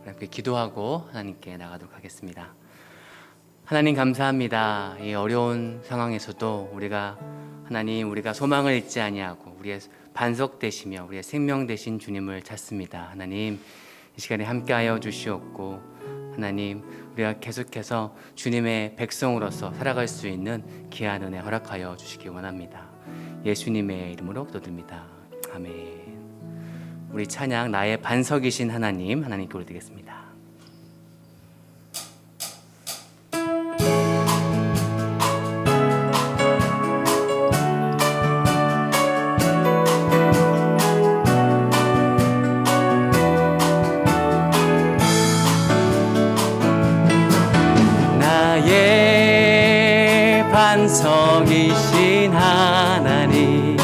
이렇게 기도하고 하나님께 나가도록 하겠습니다. 하나님 감사합니다. 이 어려운 상황에서도 우리가 소망을 잊지 아니하고 우리의 반석 되시며 우리의 생명 되신 주님을 찾습니다. 하나님 이 시간에 함께하여 주시옵고 하나님 우리가 계속해서 주님의 백성으로서 살아갈 수 있는 귀한 은혜 허락하여 주시기 원합니다. 예수님의 이름으로 기도드립니다. 아멘. 우리 찬양 나의 반석이신 하나님께 올려드리겠습니다. 나의 반석이신 하나님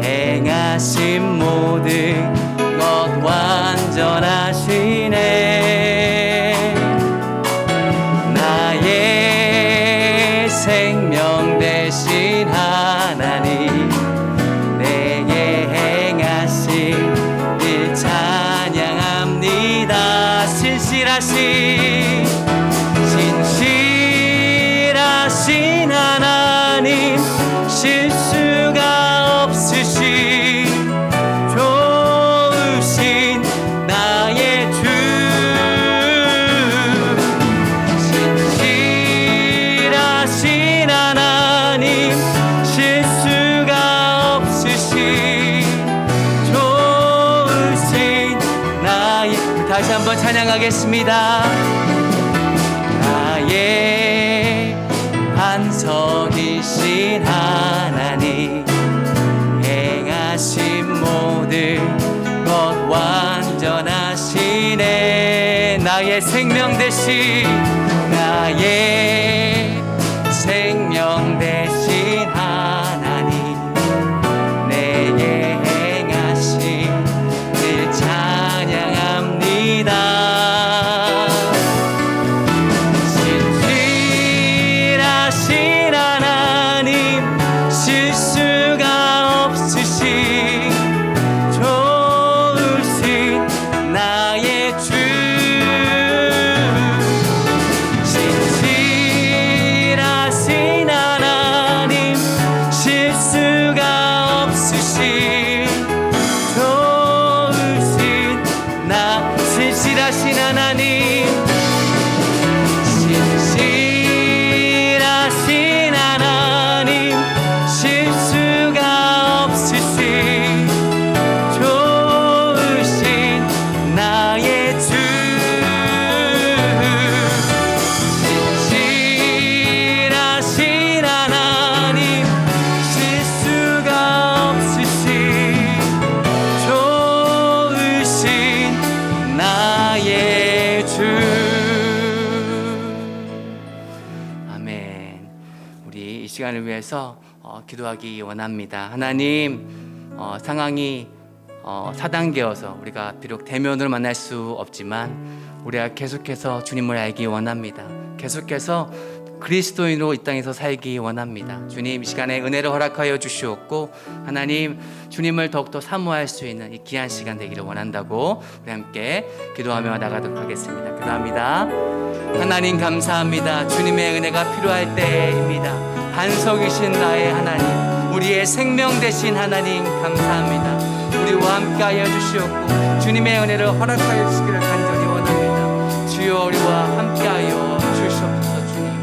행하신 모든 것 완전하시네. 나의 생명 되신 하나님 내게 행하신 일 찬양합니다. 신실하신 하나님 실수가 없으신 좋으신 나의 주. 신실하신 하나님 실수가 없으신 좋으신 나의. 다시 한번 찬양하겠습니다. 나의 반석이신 하나님 행하신 모든 것 완전하시네. 나의 생명 되신 하나님 내게 행하신 일 찬양합니다. 시간을 위해서 기도하기 원합니다. 하나님 상황이 4단계여서 우리가 비록 대면으로 만날 수 없지만 우리가 계속해서 주님을 알기 원합니다. 계속해서 그리스도인으로 이 땅에서 살기 원합니다. 주님 이 시간에 은혜를 허락하여 주시옵고 하나님 주님을 더욱더 사모할 수 있는 이 귀한 시간 되기를 원한다고 우리 함께 기도하며 나가도록 하겠습니다. 기도합니다. 하나님 감사합니다. 주님의 은혜가 필요할 때입니다. 반석이신 나의 하나님, 우리의 생명 되신 하나님 감사합니다. 우리와 함께하여 주시옵고 주님의 은혜를 허락하여 주시기를 간절히 원합니다. 주여 우리와 함께하여 주시옵소서. 주님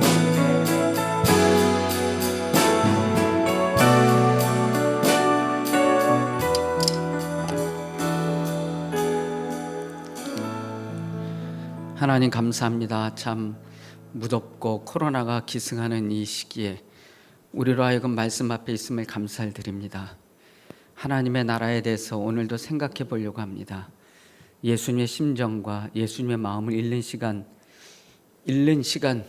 하나님 감사합니다. 참 무덥고 코로나가 기승하는 이 시기에 우리로 하여금 말씀 앞에 있음을 감사를 드립니다. 하나님의 나라에 대해서 오늘도 생각해 보려고 합니다. 예수님의 심정과 예수님의 마음을 읽는 시간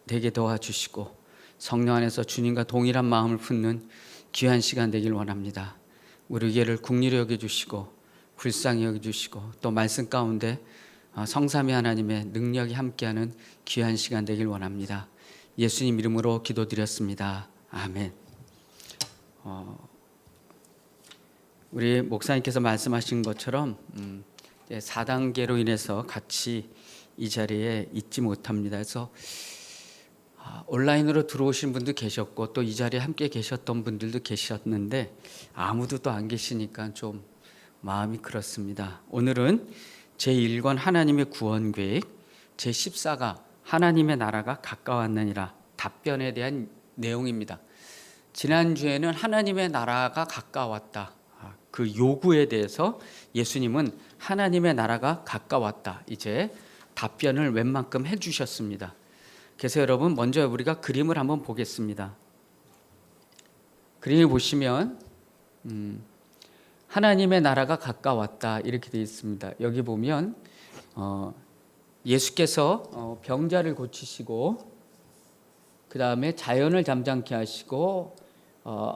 되게 도와주시고 성령 안에서 주님과 동일한 마음을 품는 귀한 시간 되길 원합니다. 우리 교회를 긍휼히 여겨주시고 불쌍히 여겨주시고 또 말씀 가운데 성삼위 하나님의 능력이 함께하는 귀한 시간 되길 원합니다. 예수님 이름으로 기도드렸습니다. 아멘. 우리 목사님께서 말씀하신 것처럼 4단계로 인해서 같이 이 자리에 있지 못합니다. 그래서 온라인으로 들어오신 분도 계셨고 또 이 자리에 함께 계셨던 분들도 계셨는데 아무도 또 안 계시니까 좀 마음이 그렇습니다. 오늘은 제1권 하나님의 구원 계획, 제14가 하나님의 나라가 가까웠느니라 답변에 대한 내용입니다. 지난주에는 하나님의 나라가 가까웠다. 그 요구에 대해서 예수님은 하나님의 나라가 가까웠다. 이제 답변을 웬만큼 해주셨습니다. 그래서 여러분 먼저 우리가 그림을 한번 보겠습니다. 그림을 보시면 하나님의 나라가 가까웠다 이렇게 되어 있습니다. 여기 보면 예수께서 병자를 고치시고 그 다음에 자연을 잠잠케 하시고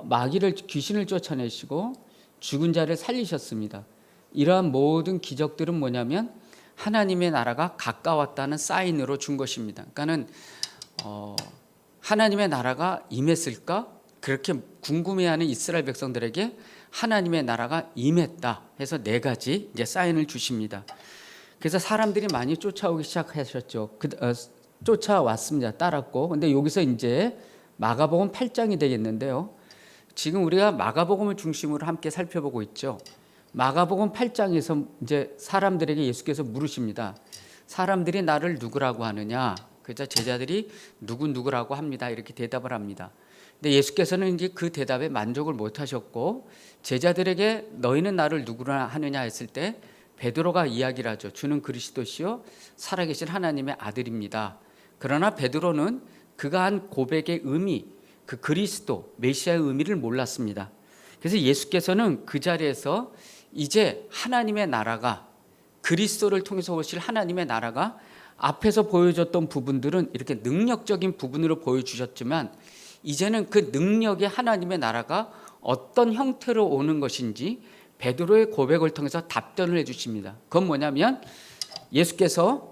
마귀를 귀신을 쫓아내시고 죽은 자를 살리셨습니다. 이러한 모든 기적들은 뭐냐면 하나님의 나라가 가까웠다는 사인으로 준 것입니다. 그러니까는 하나님의 나라가 임했을까? 그렇게 궁금해하는 이스라엘 백성들에게 하나님의 나라가 임했다 해서 4가지 이제 사인을 주십니다. 그래서 사람들이 많이 쫓아오기 시작하셨죠. 쫓아왔습니다. 따랐고. 근데 여기서 이제 마가복음 8장이 되겠는데요. 지금 우리가 마가복음을 중심으로 함께 살펴보고 있죠. 마가복음 8장에서 이제 사람들에게 예수께서 물으십니다. 사람들이 나를 누구라고 하느냐? 그래서 제자들이 누구라고 합니다. 이렇게 대답을 합니다. 근데 예수께서는 이제 그 대답에 만족을 못 하셨고 제자들에게 너희는 나를 누구라 하느냐 했을 때 베드로가 이야기를 하죠. 주는 그리스도시요 살아계신 하나님의 아들입니다. 그러나 베드로는 그가 한 고백의 의미, 그 그리스도 메시아의 의미를 몰랐습니다. 그래서 예수께서는 그 자리에서 이제 하나님의 나라가 그리스도를 통해서 오실 하나님의 나라가 앞에서 보여줬던 부분들은 이렇게 능력적인 부분으로 보여주셨지만 이제는 그 능력의 하나님의 나라가 어떤 형태로 오는 것인지 베드로의 고백을 통해서 답변을 해주십니다. 그건 뭐냐면 예수께서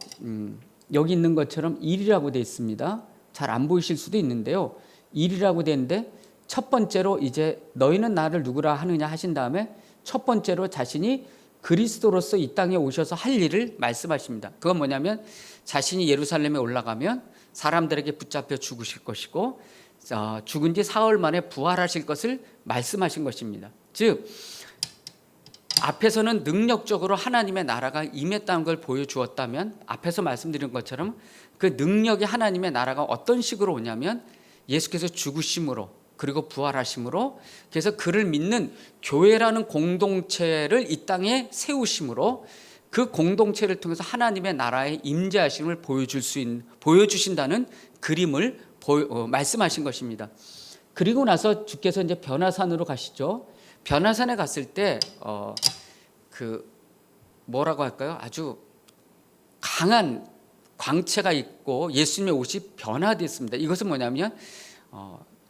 여기 있는 것처럼 일이라고 되어 있습니다. 잘 안 보이실 수도 있는데요. 일이라고 되는데 첫 번째로 이제 너희는 나를 누구라 하느냐 하신 다음에 첫 번째로 자신이 그리스도로서 이 땅에 오셔서 할 일을 말씀하십니다. 그건 뭐냐면 자신이 예루살렘에 올라가면 사람들에게 붙잡혀 죽으실 것이고 죽은 지 사흘 만에 부활하실 것을 말씀하신 것입니다. 즉 앞에서는 능력적으로 하나님의 나라가 임했다는 걸 보여주었다면 앞에서 말씀드린 것처럼 그 능력의 하나님의 나라가 어떤 식으로 오냐면 예수께서 죽으심으로 그리고 부활하심으로 그래서 그를 믿는 교회라는 공동체를 이 땅에 세우심으로 그 공동체를 통해서 하나님의 나라의 임재하심을 보여주신다는 그림을 말씀하신 것입니다. 그리고 나서 주께서 이제 변화산으로 가시죠. 변화산에 갔을 때 뭐라고 할까요? 아주 강한 광채가 있고 예수님의 옷이 변화됐습니다. 이것은 뭐냐면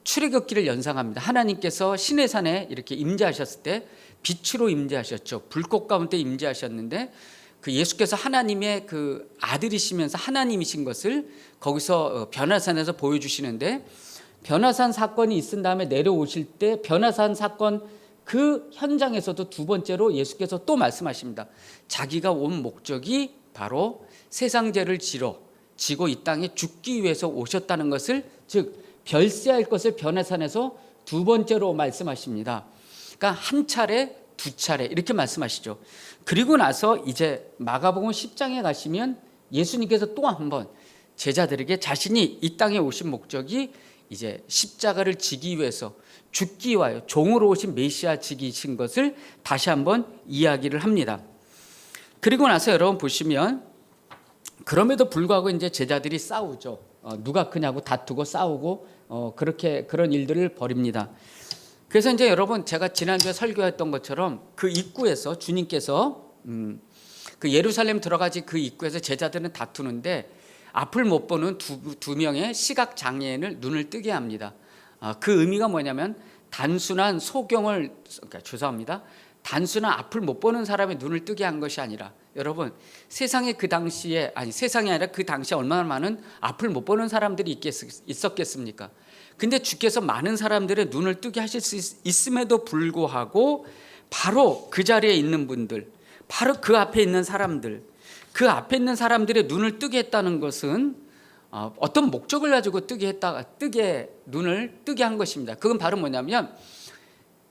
출애굽기를 연상합니다. 하나님께서 시내산에 이렇게 임재하셨을 때 빛으로 임재하셨죠. 불꽃 가운데 임재하셨는데 그 예수께서 하나님의 그 아들이시면서 하나님이신 것을 거기서 변화산에서 보여주시는데 변화산 사건이 있은 다음에 내려오실 때 변화산 사건 그 현장에서도 두 번째로 예수께서 또 말씀하십니다. 자기가 온 목적이 바로 세상 죄를 지고 이 땅에 죽기 위해서 오셨다는 것을 즉 별세할 것을 변화산에서 두 번째로 말씀하십니다. 그러니까 한 차례, 두 차례 이렇게 말씀하시죠. 그리고 나서 이제 마가복음 10장에 가시면 예수님께서 또 한 번 제자들에게 자신이 이 땅에 오신 목적이 이제 십자가를 지기 위해서 죽기 위하여 종으로 오신 메시아 지기신 것을 다시 한번 이야기를 합니다. 그리고 나서 여러분 보시면 그럼에도 불구하고 이제 제자들이 싸우죠. 누가 크냐고 다투고 싸우고 그런 일들을 벌입니다. 그래서 이제 여러분 제가 지난주에 설교했던 것처럼 그 입구에서 주님께서 그 예루살렘 들어가지 그 입구에서 제자들은 다투는데 앞을 못 보는 두 명의 시각 장애인을 눈을 뜨게 합니다. 그 의미가 뭐냐면 단순한 단순한 앞을 못 보는 사람의 눈을 뜨게 한 것이 아니라 여러분 세상이 아니라 그 당시에 얼마나 많은 앞을 못 보는 사람들이 있었겠습니까? 근데 주께서 많은 사람들의 눈을 뜨게 하실 수 있음에도 불구하고 바로 그 자리에 있는 분들, 바로 그 앞에 있는 사람들, 그 앞에 있는 사람들의 눈을 뜨게 했다는 것은 어떤 목적을 가지고 눈을 뜨게 한 것입니다. 그건 바로 뭐냐면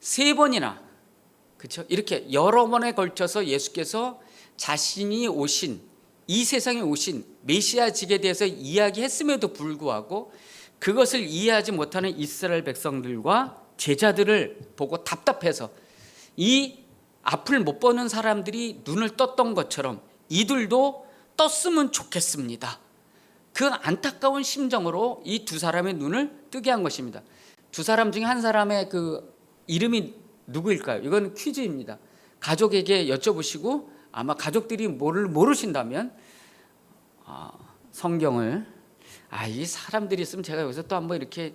3번이나, 그렇죠? 이렇게 여러 번에 걸쳐서 예수께서 자신이 오신, 이 세상에 오신 메시아직에 대해서 이야기했음에도 불구하고 그것을 이해하지 못하는 이스라엘 백성들과 제자들을 보고 답답해서 이 앞을 못 보는 사람들이 눈을 떴던 것처럼 이들도 떴으면 좋겠습니다. 그 안타까운 심정으로 이 두 사람의 눈을 뜨게 한 것입니다. 두 사람 중에 한 사람의 그 이름이 누구일까요? 이건 퀴즈입니다. 가족에게 여쭤보시고 아마 가족들이 모르신다면 성경을 이 사람들이 있으면 제가 여기서 또 한번 이렇게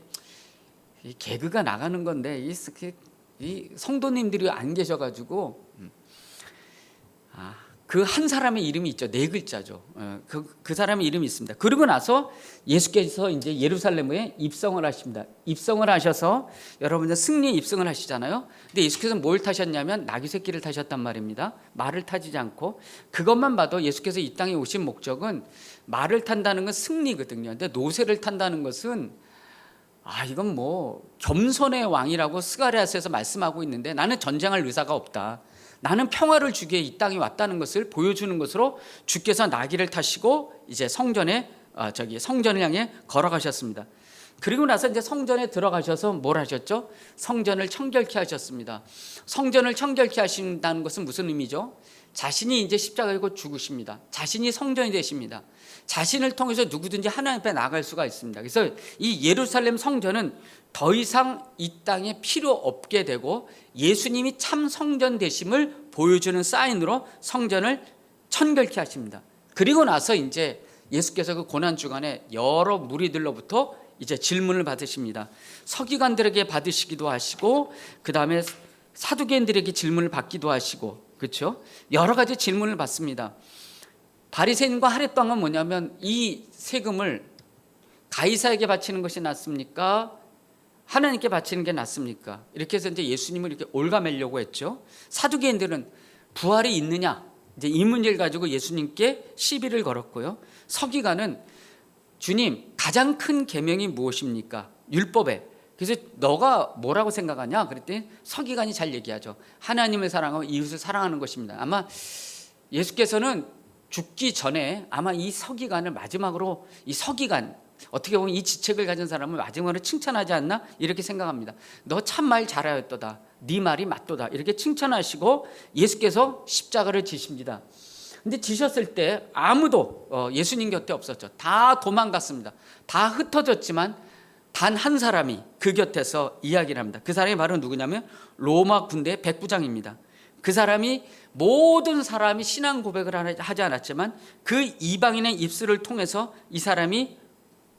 개그가 나가는 건데 이 성도님들이 안 계셔가지고 그 한 사람의 이름이 있죠. 4글자죠. 그 사람의 이름이 있습니다. 그러고 나서 예수께서 이제 예루살렘에 입성을 하십니다. 입성을 하셔서 여러분들 승리 입성을 하시잖아요. 근데 예수께서 뭘 타셨냐면 나귀 새끼를 타셨단 말입니다. 말을 타지 않고. 그것만 봐도 예수께서 이 땅에 오신 목적은 말을 탄다는 건 승리거든요. 근데 노새를 탄다는 것은 이건 뭐 겸손의 왕이라고 스가랴서에서 말씀하고 있는데 나는 전쟁할 의사가 없다. 나는 평화를 주기에 이 땅에 왔다는 것을 보여주는 것으로 주께서 나귀를 타시고 이제 성전을 향해 걸어가셨습니다. 그리고 나서 이제 성전에 들어가셔서 뭘 하셨죠? 성전을 청결케 하셨습니다. 성전을 청결케 하신다는 것은 무슨 의미죠? 자신이 이제 십자가에 고 죽으십니다. 자신이 성전이 되십니다. 자신을 통해서 누구든지 하나님 앞에 나갈 수가 있습니다. 그래서 이 예루살렘 성전은 더 이상 이 땅에 필요 없게 되고 예수님이 참 성전 되심을 보여주는 사인으로 성전을 청결케 하십니다. 그리고 나서 이제 예수께서 그 고난 주간에 여러 무리들로부터 이제 질문을 받으십니다. 서기관들에게 받으시기도 하시고 그 다음에 사두개인들에게 질문을 받기도 하시고, 그렇죠? 여러 가지 질문을 받습니다. 바리새인과 하렛방은 뭐냐면 이 세금을 가이사에게 바치는 것이 낫습니까? 하나님께 바치는 게 낫습니까? 이렇게 해서 이제 예수님을 이렇게 올가매려고 했죠. 사두개인들은 부활이 있느냐? 이제 이 문제를 가지고 예수님께 시비를 걸었고요. 서기관은 주님, 가장 큰 계명이 무엇입니까? 율법에. 그래서 너가 뭐라고 생각하냐? 그랬더니 서기관이 잘 얘기하죠. 하나님을 사랑하고 이웃을 사랑하는 것입니다. 아마 예수께서는 죽기 전에 아마 이 서기관을 마지막으로, 이 서기관, 어떻게 보면 이 지책을 가진 사람을 마지막으로 칭찬하지 않나? 이렇게 생각합니다. 너 참 말 잘하였도다. 네 말이 맞도다. 이렇게 칭찬하시고 예수께서 십자가를 지십니다. 근데 지셨을 때 아무도 예수님 곁에 없었죠. 다 도망갔습니다. 다 흩어졌지만 단 한 사람이 그 곁에서 이야기를 합니다. 그 사람이 바로 누구냐면 로마 군대 백부장입니다. 그 사람이 모든 사람이 신앙 고백을 하지 않았지만 그 이방인의 입술을 통해서 이 사람이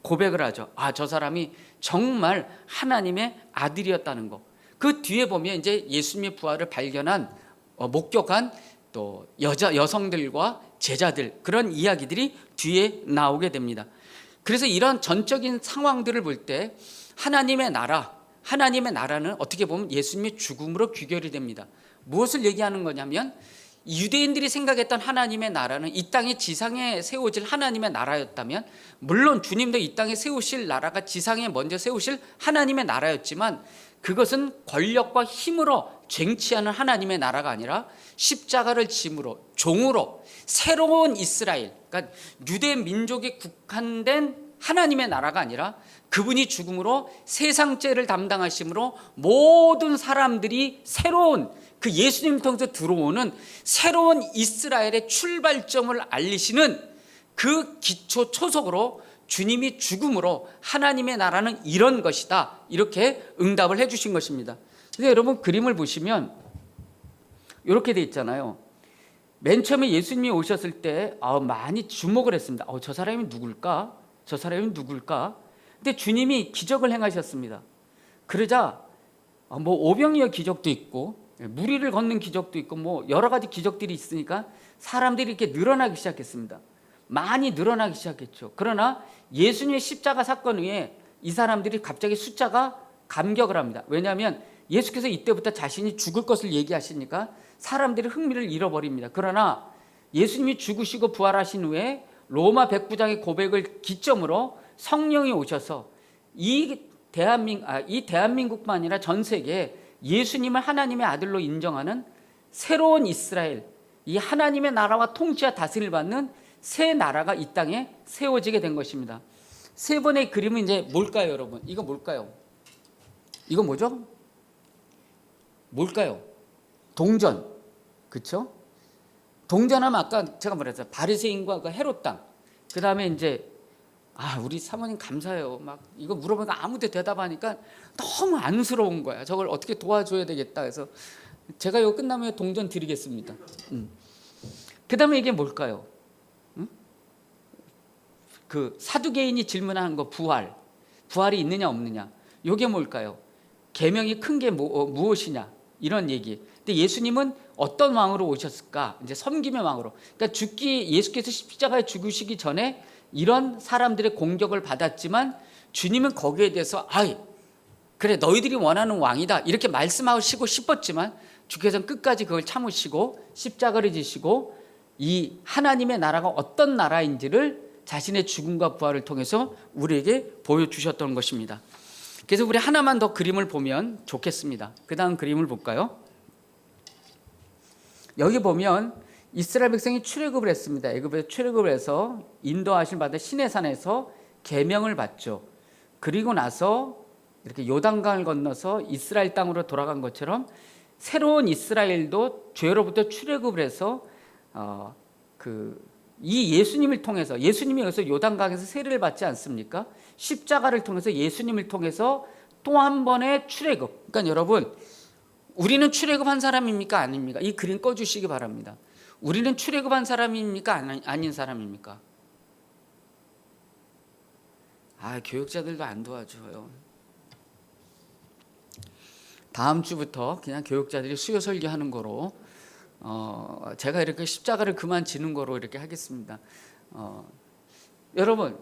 고백을 하죠. 저 사람이 정말 하나님의 아들이었다는 거. 그 뒤에 보면 이제 예수님의 부활을 발견한 목격한 또 여성들과 제자들, 그런 이야기들이 뒤에 나오게 됩니다. 그래서 이런 전적인 상황들을 볼 때 하나님의 나라는 어떻게 보면 예수님의 죽음으로 귀결이 됩니다. 무엇을 얘기하는 거냐면 유대인들이 생각했던 하나님의 나라는 이 땅의 지상에 세워질 하나님의 나라였다면, 물론 주님도 이 땅에 세우실 나라가 지상에 먼저 세우실 하나님의 나라였지만 그것은 권력과 힘으로 쟁취하는 하나님의 나라가 아니라 십자가를 짐으로, 종으로 새로운 이스라엘, 그러니까 유대 민족에 국한된 하나님의 나라가 아니라 그분이 죽음으로 세상 죄를 담당하심으로 모든 사람들이 새로운, 그 예수님 통해서 들어오는 새로운 이스라엘의 출발점을 알리시는 그 기초 초석으로 주님이 죽음으로 하나님의 나라는 이런 것이다, 이렇게 응답을 해 주신 것입니다. 근데 여러분 그림을 보시면 이렇게 돼 있잖아요. 맨 처음에 예수님이 오셨을 때 많이 주목을 했습니다. 저 사람이 누굴까? 저 사람이 누굴까? 근데 주님이 기적을 행하셨습니다. 그러자 뭐 오병이어 기적도 있고 무리를 걷는 기적도 있고 뭐 여러 가지 기적들이 있으니까 사람들이 이렇게 늘어나기 시작했습니다. 많이 늘어나기 시작했죠. 그러나 예수님의 십자가 사건 후에 이 사람들이 갑자기 숫자가 감격을 합니다. 왜냐하면 예수께서 이때부터 자신이 죽을 것을 얘기하시니까 사람들이 흥미를 잃어버립니다. 그러나 예수님이 죽으시고 부활하신 후에 로마 백부장의 고백을 기점으로 성령이 오셔서 이 대한민국만 아니라 전 세계에 예수님을 하나님의 아들로 인정하는 새로운 이스라엘, 이 하나님의 나라와 통치와 다스림을 받는 새 나라가 이 땅에 세워지게 된 것입니다. 세 번의 그림은 이제 뭘까요, 여러분? 이거 뭘까요? 이거 뭐죠? 뭘까요? 동전, 그렇죠? 동전하면 아까 제가 말했어요. 바리새인과 그 헤롯 땅. 그 다음에 이제 우리 사모님 감사해요. 막 이거 물어보니까 아무도 대답하니까 너무 안쓰러운 거야. 저걸 어떻게 도와줘야 되겠다. 그래서 제가 이거 끝나면 동전 드리겠습니다. 그 다음에 이게 뭘까요? 그 사두개인이 질문하는 거 부활이 있느냐 없느냐. 이게 뭘까요? 계명이 큰 게 무엇이냐 이런 얘기. 근데 예수님은 어떤 왕으로 오셨을까? 이제 섬김의 왕으로. 그러니까 예수께서 십자가에 죽으시기 전에 이런 사람들의 공격을 받았지만 주님은 거기에 대해서 그래 너희들이 원하는 왕이다 이렇게 말씀하시고 싶었지만 주께서는 끝까지 그걸 참으시고 십자가를 지시고 이 하나님의 나라가 어떤 나라인지를 자신의 죽음과 부활을 통해서 우리에게 보여주셨던 것입니다. 그래서 우리 하나만 더 그림을 보면 좋겠습니다. 그 다음 그림을 볼까요? 여기 보면 이스라엘 백성이 출애굽을 했습니다. 애굽에서 출애굽을 해서 인도하심 받은 시내산에서 계명을 받죠. 그리고 나서 이렇게 요단강을 건너서 이스라엘 땅으로 돌아간 것처럼 새로운 이스라엘도 죄로부터 출애굽을 해서 이 예수님을 통해서 예수님이 여기서 요단강에서 세례를 받지 않습니까? 십자가를 통해서 예수님을 통해서 또 한 번의 출애굽. 그러니까 여러분 우리는 출애굽한 사람입니까? 아닙니까? 이 그림 꺼주시기 바랍니다. 우리는 출애굽한 사람입니까? 아닌 사람입니까? 교육자들도 안 도와줘요. 다음 주부터 그냥 교육자들이 수요 설교하는 거로 제가 이렇게 십자가를 그만 지는 거로 이렇게 하겠습니다. 여러분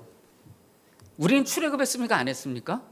우리는 출애굽했습니까? 안 했습니까?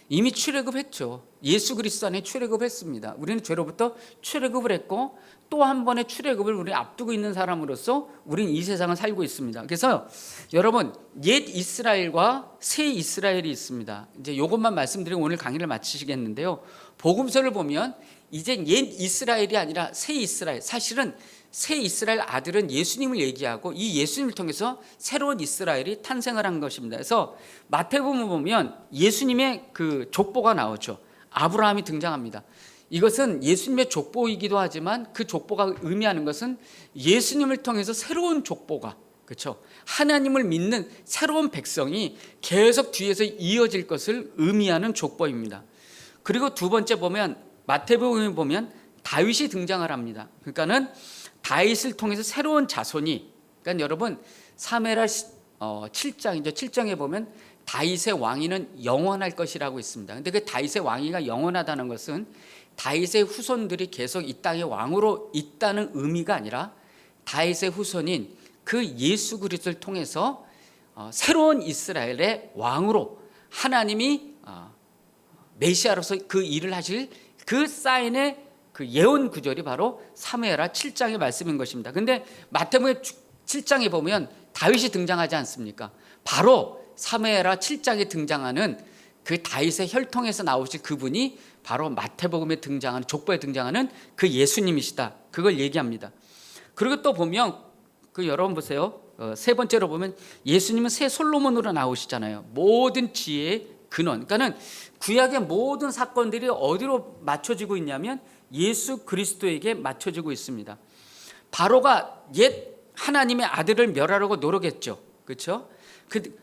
이미 출애굽했죠. 예수 그리스도 안에 출애굽했습니다. 우리는 죄로부터 출애굽을 했고 또 한 번의 출애굽을 우리 앞두고 있는 사람으로서 우리는 이 세상을 살고 있습니다. 그래서 여러분 옛 이스라엘과 새 이스라엘이 있습니다. 이제 이것만 말씀드리고 오늘 강의를 마치시겠는데요. 복음서를 보면 이제 옛 이스라엘이 아니라 새 이스라엘, 사실은 새 이스라엘 아들은 예수님을 얘기하고 이 예수님을 통해서 새로운 이스라엘이 탄생을 한 것입니다. 그래서 마태복음 보면 예수님의 그 족보가 나오죠. 아브라함이 등장합니다. 이것은 예수님의 족보이기도 하지만 그 족보가 의미하는 것은 예수님을 통해서 새로운 족보가, 그렇죠? 하나님을 믿는 새로운 백성이 계속 뒤에서 이어질 것을 의미하는 족보입니다. 그리고 두 번째 보면 마태복음에 보면 다윗이 등장을 합니다. 그러니까는 다윗을 통해서 새로운 자손이, 그러니까 여러분 사무엘하 7장이죠. 7장에 보면 다윗의 왕위는 영원할 것이라고 있습니다. 근데 그 다윗의 왕위가 영원하다는 것은 다윗의 후손들이 계속 이 땅의 왕으로 있다는 의미가 아니라 다윗의 후손인 그 예수 그리스도를 통해서 새로운 이스라엘의 왕으로 하나님이 메시아로서 그 일을 하실 그 사인의 그 예언 구절이 바로 사무엘하 7장의 말씀인 것입니다. 근데 마태복음 7장에 보면 다윗이 등장하지 않습니까? 바로 사무엘하 7장에 등장하는 그 다윗의 혈통에서 나오실 그분이 바로 마태복음에 등장하는 족보에 등장하는 그 예수님이시다. 그걸 얘기합니다. 그리고 또 보면 여러분 보세요. 세 번째로 보면 예수님은 새 솔로몬으로 나오시잖아요. 모든 지혜의 근원. 그러니까는 구약의 모든 사건들이 어디로 맞춰지고 있냐면 예수 그리스도에게 맞춰지고 있습니다. 바로가 옛 하나님의 아들을 멸하려고 노력했죠. 그렇죠?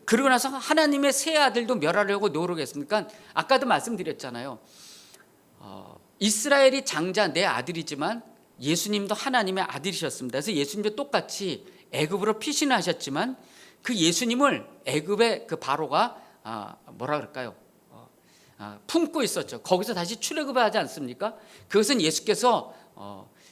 그러고 나서 하나님의 새 아들도 멸하려고 노력했으니까 아까도 말씀드렸잖아요. 이스라엘이 장자 내 아들이지만 예수님도 하나님의 아들이셨습니다. 그래서 예수님도 똑같이 애굽으로 피신하셨지만 그 예수님을 애굽의 그 바로가 뭐라 그럴까요? 품고 있었죠. 거기서 다시 출애굽을 하지 않습니까? 그것은 예수께서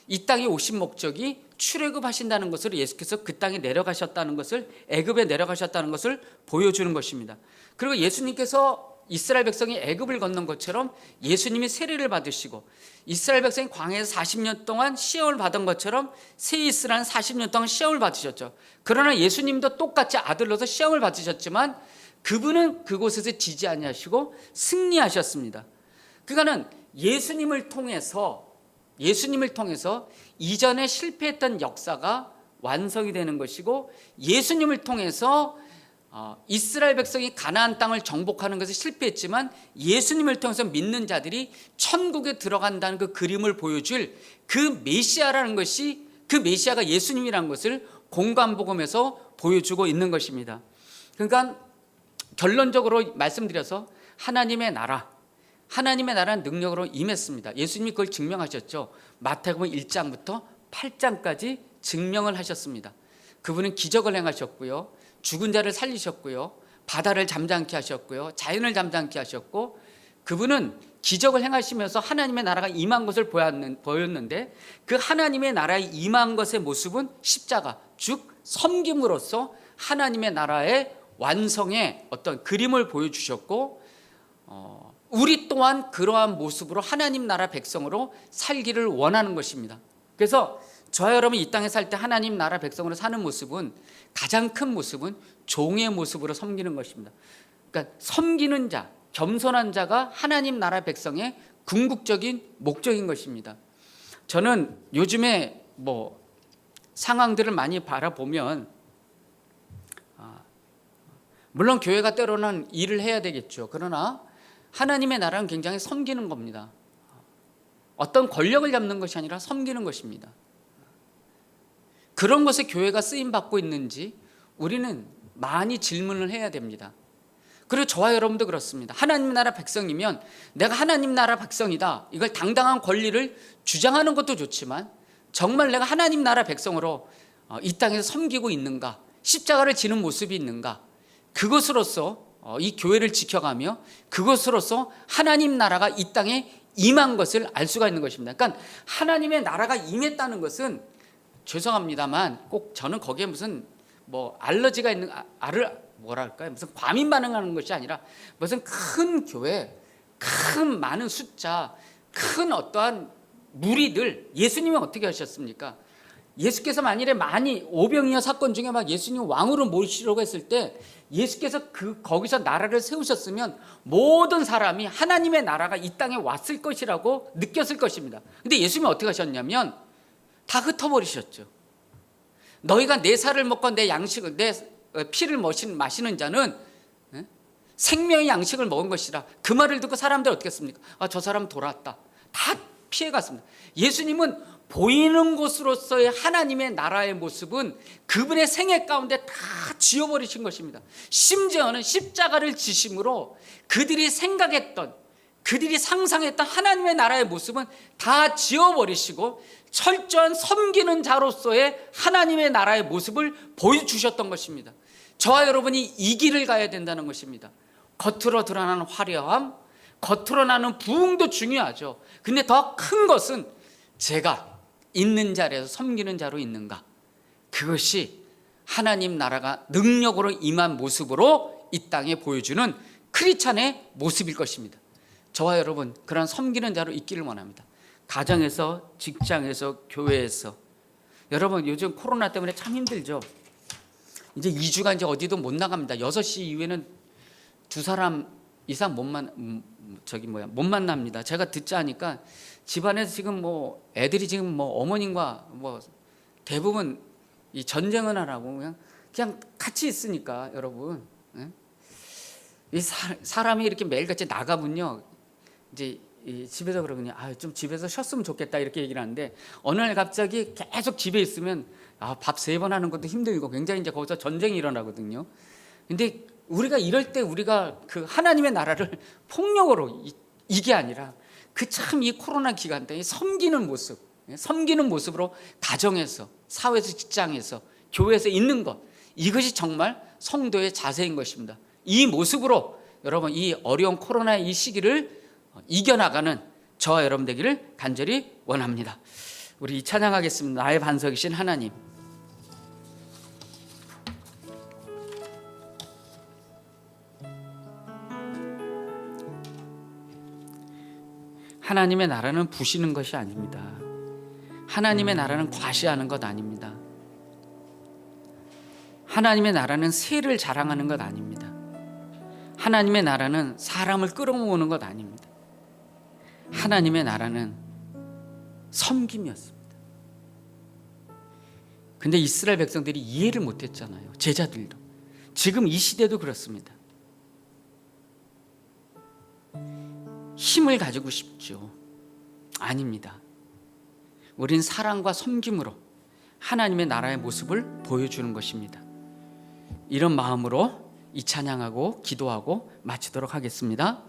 이 땅에 오신 목적이 출애굽하신다는 것을, 예수께서 그 땅에 내려가셨다는 것을, 애굽에 내려가셨다는 것을 보여주는 것입니다. 그리고 예수님께서 이스라엘 백성이 애굽을 건넌 것처럼 예수님이 세례를 받으시고, 이스라엘 백성이 광야에서 40년 동안 시험을 받은 것처럼 새 이스라엘은 40년 동안 시험을 받으셨죠. 그러나 예수님도 똑같이 아들로서 시험을 받으셨지만 그분은 그곳에서 지지 아니하시고 승리하셨습니다. 그러니까는 예수님을 통해서 이전에 실패했던 역사가 완성이 되는 것이고, 예수님을 통해서 이스라엘 백성이 가나안 땅을 정복하는 것에 실패했지만 예수님을 통해서 믿는 자들이 천국에 들어간다는 그 그림을 보여줄 그 메시아라는 것이, 그 메시아가 예수님이라는 것을 공관복음에서 보여주고 있는 것입니다. 그러니까 결론적으로 말씀드려서 하나님의 나라는 능력으로 임했습니다. 예수님이 그걸 증명하셨죠. 마태복음 1장부터 8장까지 증명을 하셨습니다. 그분은 기적을 행하셨고요, 죽은 자를 살리셨고요, 바다를 잠잠케 하셨고요, 자연을 잠잠케 하셨고, 그분은 기적을 행하시면서 하나님의 나라가 임한 것을 보였는데, 그 하나님의 나라에 임한 것의 모습은 십자가, 즉 섬김으로써 하나님의 나라의 완성의 어떤 그림을 보여주셨고, 우리 또한 그러한 모습으로 하나님 나라 백성으로 살기를 원하는 것입니다. 그래서 저와 여러분이 이 땅에 살 때 하나님 나라 백성으로 사는 모습은, 가장 큰 모습은 종의 모습으로 섬기는 것입니다. 그러니까 섬기는 자, 겸손한 자가 하나님 나라 백성의 궁극적인 목적인 것입니다. 저는 요즘에 상황들을 많이 바라보면, 물론 교회가 때로는 일을 해야 되겠죠. 그러나 하나님의 나라는 굉장히 섬기는 겁니다. 어떤 권력을 잡는 것이 아니라 섬기는 것입니다. 그런 것에 교회가 쓰임받고 있는지 우리는 많이 질문을 해야 됩니다. 그리고 저와 여러분도 그렇습니다. 하나님 나라 백성이면 내가 하나님 나라 백성이다, 이걸 당당한 권리를 주장하는 것도 좋지만, 정말 내가 하나님 나라 백성으로 이 땅에서 섬기고 있는가, 십자가를 지는 모습이 있는가, 그것으로서 이 교회를 지켜가며 그것으로서 하나님 나라가 이 땅에 임한 것을 알 수가 있는 것입니다. 그러니까 하나님의 나라가 임했다는 것은, 죄송합니다만 꼭 저는 거기에 무슨 알러지가 있는, 무슨 과민 반응하는 것이 아니라, 무슨 큰 교회, 큰 많은 숫자, 큰 어떠한 무리들, 예수님은 어떻게 하셨습니까? 예수께서 만일에 많이 오병이어 사건 중에 막 예수님 왕으로 모시려고 했을 때 예수께서 거기서 나라를 세우셨으면 모든 사람이 하나님의 나라가 이 땅에 왔을 것이라고 느꼈을 것입니다. 근데 예수님이 어떻게 하셨냐면 다 흩어버리셨죠. 너희가 내 살을 먹고 내 피를 마시는 자는 생명의 양식을 먹은 것이라. 그 말을 듣고 사람들 어떻게 했습니까? 저 사람 돌아왔다. 다 피해갔습니다. 예수님은 보이는 곳으로서의 하나님의 나라의 모습은 그분의 생애 가운데 다 지워버리신 것입니다. 심지어는 십자가를 지심으로 그들이 생각했던, 그들이 상상했던 하나님의 나라의 모습은 다 지워버리시고 철저한 섬기는 자로서의 하나님의 나라의 모습을 보여주셨던 것입니다. 저와 여러분이 이 길을 가야 된다는 것입니다. 겉으로 드러나는 화려함, 겉으로 나는 부흥도 중요하죠. 근데 더 큰 것은 제가 있는 자리에서 섬기는 자로 있는가, 그것이 하나님 나라가 능력으로 임한 모습으로 이 땅에 보여주는 크리스찬의 모습일 것입니다. 저와 여러분 그런 섬기는 자로 있기를 원합니다. 가정에서, 직장에서, 교회에서. 여러분 요즘 코로나 때문에 참 힘들죠. 이제 2주간 이제 어디도 못 나갑니다. 6시 이후에는 2사람 이상 못 만납니다. 제가 듣자 하니까 집안에서 지금 애들이 지금 어머님과 대부분 이 전쟁을 하라고 그냥 같이 있으니까, 여러분. 이 사람이 이렇게 매일같이 나가면요, 이제 집에서 그러거든요. 좀 집에서 쉬었으면 좋겠다 이렇게 얘기를 하는데, 어느 날 갑자기 계속 집에 있으면 밥 3번 하는 것도 힘들고 굉장히 이제 거기서 전쟁이 일어나거든요. 근데 우리가 이럴 때 우리가 그 하나님의 나라를 폭력으로 이게 아니라 그 참 이 코로나 기간 때 섬기는 모습으로 가정에서, 사회에서, 직장에서, 교회에서 있는 것, 이것이 정말 성도의 자세인 것입니다. 이 모습으로 여러분 이 어려운 코로나의 이 시기를 이겨나가는 저와 여러분 되기를 간절히 원합니다. 우리 찬양하겠습니다. 나의 반석이신 하나님. 하나님의 나라는 부시는 것이 아닙니다. 하나님의 나라는 과시하는 것 아닙니다. 하나님의 나라는 세를 자랑하는 것 아닙니다. 하나님의 나라는 사람을 끌어모으는 것 아닙니다. 하나님의 나라는 섬김이었습니다. 근데 이스라엘 백성들이 이해를 못했잖아요. 제자들도. 지금 이 시대도 그렇습니다. 힘을 가지고 싶죠. 아닙니다. 우린 사랑과 섬김으로 하나님의 나라의 모습을 보여주는 것입니다. 이런 마음으로 이 찬양하고 기도하고 마치도록 하겠습니다.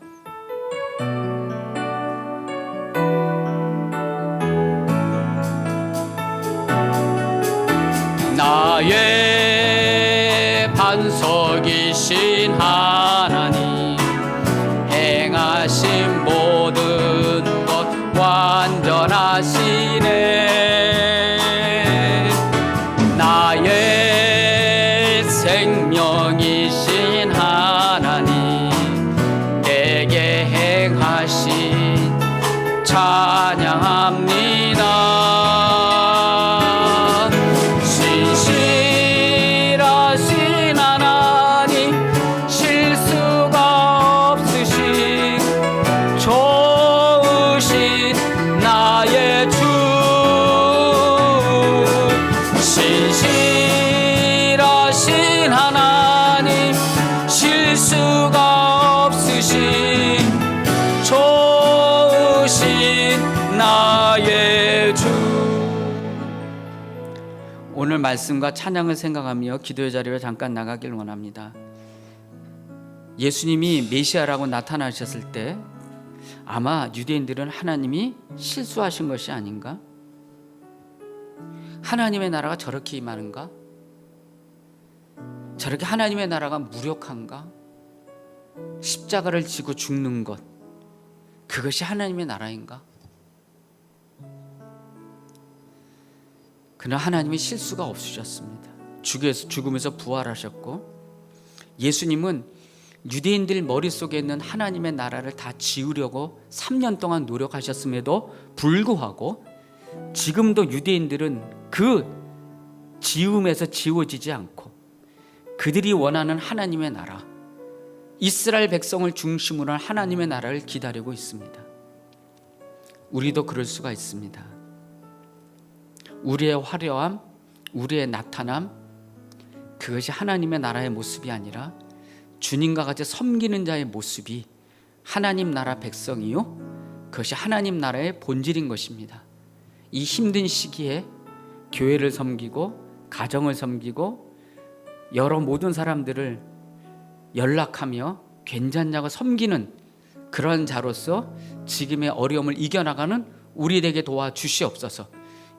나의 반석이신 하나님, 행하신 모든 것 완전하시네. 나의 생명이신 하나님, 내게 행하신 찬양합니다. 신실하신 하나님, 실수가 없으신 좋으신 나의 주. 신실하신 하나님, 실수가 없으신 좋으신 나의 주. 오늘 말씀과 찬양을 생각하며 기도의 자리로 잠깐 나가길 원합니다. 예수님이 메시아라고 나타나셨을 때 아마 유대인들은 하나님이 실수하신 것이 아닌가? 하나님의 나라가 저렇게 임하는가? 저렇게 하나님의 나라가 무력한가? 십자가를 지고 죽는 것, 그것이 하나님의 나라인가? 그러나 하나님이 실수가 없으셨습니다. 죽음에서 부활하셨고, 예수님은 유대인들 머릿속에 있는 하나님의 나라를 다 지우려고 3년 동안 노력하셨음에도 불구하고 지금도 유대인들은 그 지음에서 지워지지 않고 그들이 원하는 하나님의 나라, 이스라엘 백성을 중심으로 한 하나님의 나라를 기다리고 있습니다. 우리도 그럴 수가 있습니다. 우리의 화려함, 우리의 나타남, 그것이 하나님의 나라의 모습이 아니라 주님과 같이 섬기는 자의 모습이 하나님 나라 백성이요, 그것이 하나님 나라의 본질인 것입니다. 이 힘든 시기에 교회를 섬기고 가정을 섬기고 여러 모든 사람들을 연락하며 괜찮냐고 섬기는 그런 자로서 지금의 어려움을 이겨나가는 우리에게 도와주시옵소서.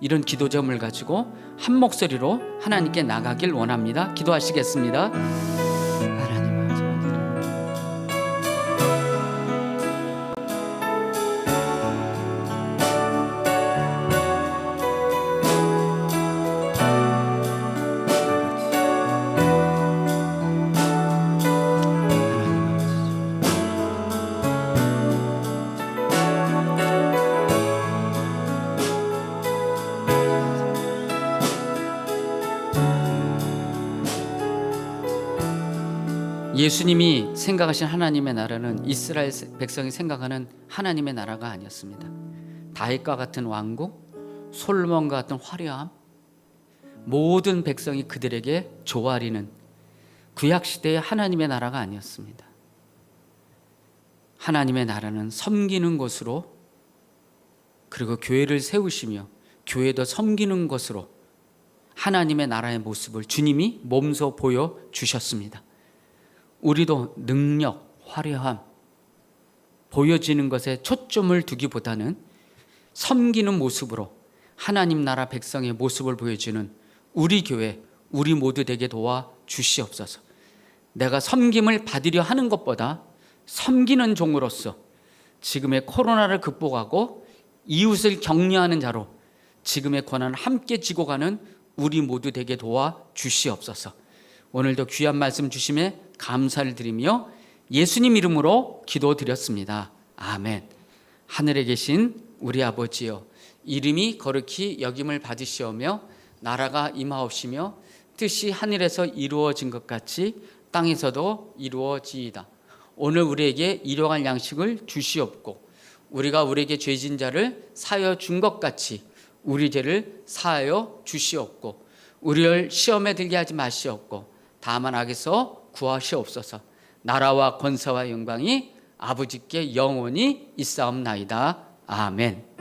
이런 기도 제목을 가지고 한 목소리로 하나님께 나가길 원합니다. 기도하시겠습니다. 하나님 아버지, 예수님이 생각하신 하나님의 나라는 이스라엘 백성이 생각하는 하나님의 나라가 아니었습니다. 다윗과 같은 왕국, 솔로몬과 같은 화려함, 모든 백성이 그들에게 조아리는 구약시대의 하나님의 나라가 아니었습니다. 하나님의 나라는 섬기는 것으로, 그리고 교회를 세우시며 교회도 섬기는 것으로 하나님의 나라의 모습을 주님이 몸소 보여주셨습니다. 우리도 능력, 화려함, 보여지는 것에 초점을 두기보다는 섬기는 모습으로 하나님 나라 백성의 모습을 보여주는 우리 교회, 우리 모두 되게 도와주시옵소서. 내가 섬김을 받으려 하는 것보다 섬기는 종으로서 지금의 코로나를 극복하고 이웃을 격려하는 자로 지금의 고난을 함께 지고 가는 우리 모두 되게 도와주시옵소서. 오늘도 귀한 말씀 주심에 감사를 드리며 예수님 이름으로 기도드렸습니다. 아멘. 하늘에 계신 우리 아버지여, 이름이 거룩히 여김을 받으시오며 나라가 임하옵시며 뜻이 하늘에서 이루어진 것 같이 땅에서도 이루어지이다. 오늘 우리에게 일용할 양식을 주시옵고 우리가 우리에게 죄진 자를 사하여 준 것 같이 우리 죄를 사하여 주시옵고 우리를 시험에 들게 하지 마시옵고 다만 악에서 구하시옵소서. 나라와 권세와 영광이 아버지께 영원히 있사옵나이다. 아멘.